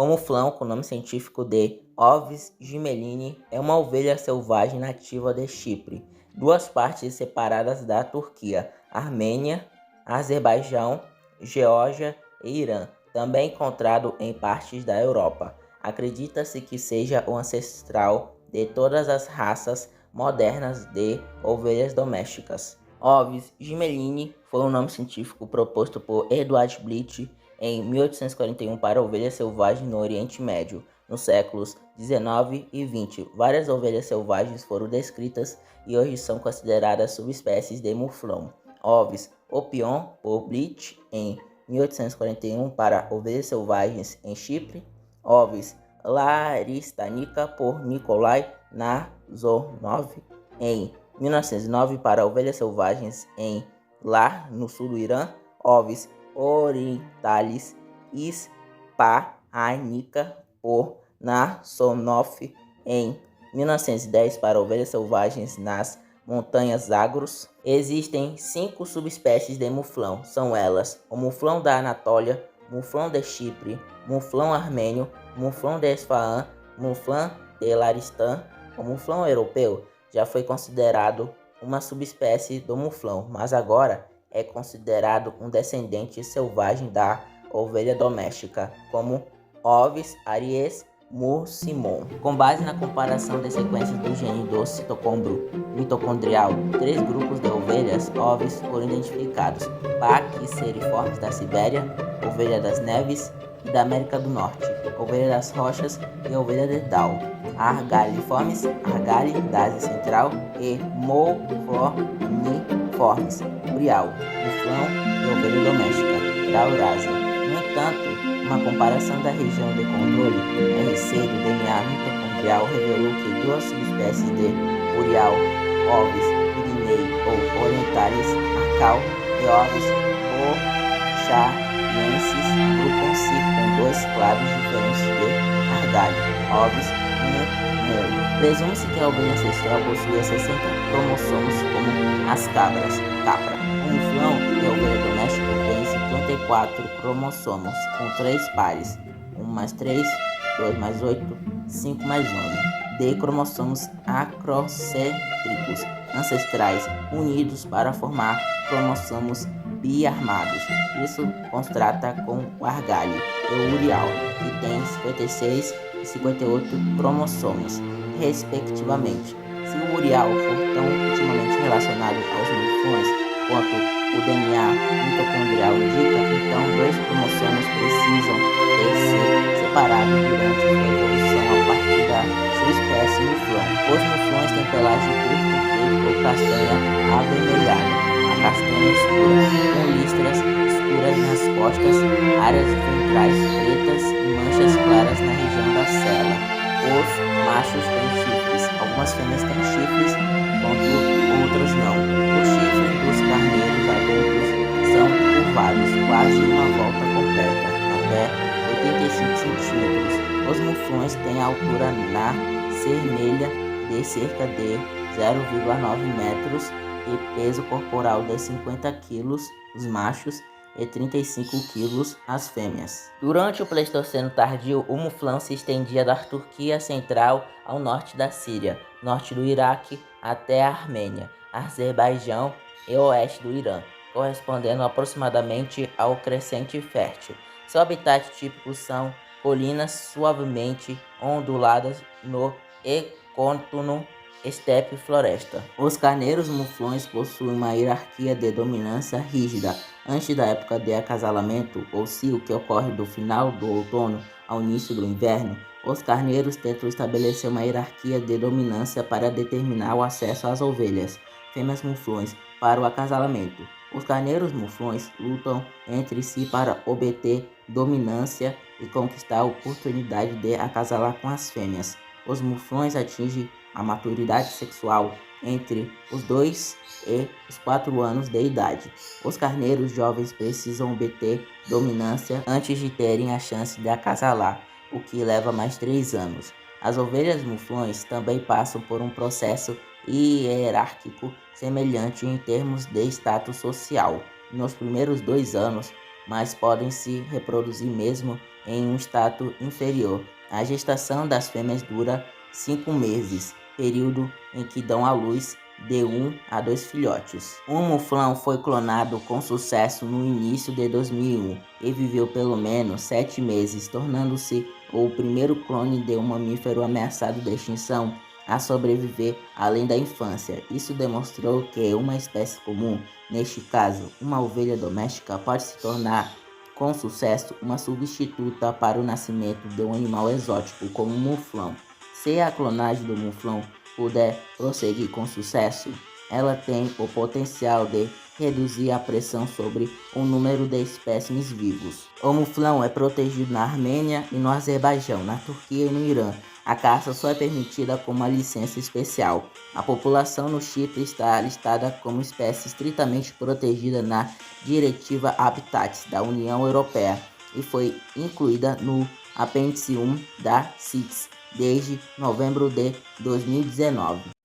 O muflão, com o nome científico de Ovis gimelini, é uma ovelha selvagem nativa de Chipre, duas partes separadas da Turquia, Armênia, Azerbaijão, Geórgia e Irã, também encontrado em partes da Europa. Acredita-se que seja o ancestral de todas as raças modernas de ovelhas domésticas. Ovis gimelini foi um nome científico proposto por Eduard Blitz em 1841 para ovelha selvagem no Oriente Médio. Nos séculos 19 e 20, várias ovelhas selvagens foram descritas e hoje são consideradas subespécies de muflão. Ovis opion por Blitz em 1841 para ovelhas selvagens em Chipre. Ovis laristanica por Nikolai Nazonov em 1909 para ovelhas selvagens em Lar, no sul do Irã. Ovis orientalis hispanica por Nasonov em 1910 para ovelhas selvagens nas montanhas Zagros. Existem 5 subespécies de muflão, são elas: o muflão da Anatólia, muflão de Chipre, muflão armênio, muflão de Esfahan, muflão de Laristan. O muflão europeu já foi considerado uma subespécie do muflão, mas agora é considerado um descendente selvagem da ovelha doméstica, como Ovis aries muscimon. Com base na comparação de sequências do gene do citocondrio mitocondrial, 3 grupos de ovelhas Ovis foram identificados: Pachyceriformes da Sibéria, ovelha das neves e da América do Norte, ovelha das rochas e ovelha de Down, Argalliformes, Argali da Ásia Central e Mofloniformes, Brial, muflão e ovelha doméstica da Eurásia. No entanto, uma comparação da região de controle RC do DNA mitocondrial revelou que 2 subespécies de Brial, Ovis pirinei ou orientalis arcal e Ovis bochariensis agrupam-se com 2 clados diferentes de Argali, Ovis mum. Presume-se que a ovelha ancestral possuía 60 cromossomos como as cabras, capra. O muflão e a ovelha doméstica têm 54 cromossomos, com 3 pares, 1 mais 3, 2 mais 8, 5 mais 11, de cromossomos acrocêntricos ancestrais unidos para formar cromossomos biarmados. Isso contrasta com o Argali e o Urial, que tem 56 e 58 cromossomos, respectivamente. Se o Urial for tão intimamente relacionado aos muflões quanto o DNA mitocondrial indica, então 2 cromossomos precisam ter se separado durante a evolução a partir da sua espécie muflão. Os muflões têm pelagem curta ou castanha avermelhada, a castanha escura, com listras escuras nas costas, áreas ventrais pretas e manchas claras na região da cela. Os machos têm chifres, algumas fêmeas têm chifres, enquanto outras não. Os chifres dos carneiros adultos são curvados, quase uma volta completa, até 85 centímetros. Os muflões têm altura na cermelha de cerca de 0,9 metros e peso corporal de 50 kg, os machos, e 35 kg as fêmeas. Durante o Pleistoceno tardio, o muflão se estendia da Turquia central ao norte da Síria, norte do Iraque até a Armênia, Azerbaijão e oeste do Irã, correspondendo aproximadamente ao crescente fértil. Seu habitat típico são colinas suavemente onduladas no ecôtono, estepe e floresta. Os carneiros muflões possuem uma hierarquia de dominância rígida. Antes da época de acasalamento, ou cio, que ocorre do final do outono ao início do inverno, os carneiros tentam estabelecer uma hierarquia de dominância para determinar o acesso às ovelhas, fêmeas muflões, para o acasalamento. Os carneiros muflões lutam entre si para obter dominância e conquistar a oportunidade de acasalar com as fêmeas. Os muflões atingem a maturidade sexual entre os 2 e os 4 anos de idade. Os carneiros jovens precisam obter dominância antes de terem a chance de acasalar, o que leva mais 3 anos. As ovelhas muflões também passam por um processo hierárquico semelhante em termos de status social nos primeiros 2 anos, mas podem se reproduzir mesmo em um status inferior. A gestação das fêmeas dura 5 meses, período em que dão à luz de 1 a 2 filhotes. Um muflão foi clonado com sucesso no início de 2001 e viveu pelo menos 7 meses, tornando-se o primeiro clone de um mamífero ameaçado de extinção a sobreviver além da infância. Isso demonstrou que uma espécie comum, neste caso uma ovelha doméstica, pode se tornar com sucesso uma substituta para o nascimento de um animal exótico como o muflão. Se a clonagem do muflão puder prosseguir com sucesso, ela tem o potencial de reduzir a pressão sobre o número de espécimes vivos. O muflão é protegido na Armênia e no Azerbaijão, na Turquia e no Irã. A caça só é permitida com uma licença especial. A população no Chipre está listada como espécie estritamente protegida na Diretiva Habitats da União Europeia e foi incluída no apêndice 1 da CITES desde novembro de 2019.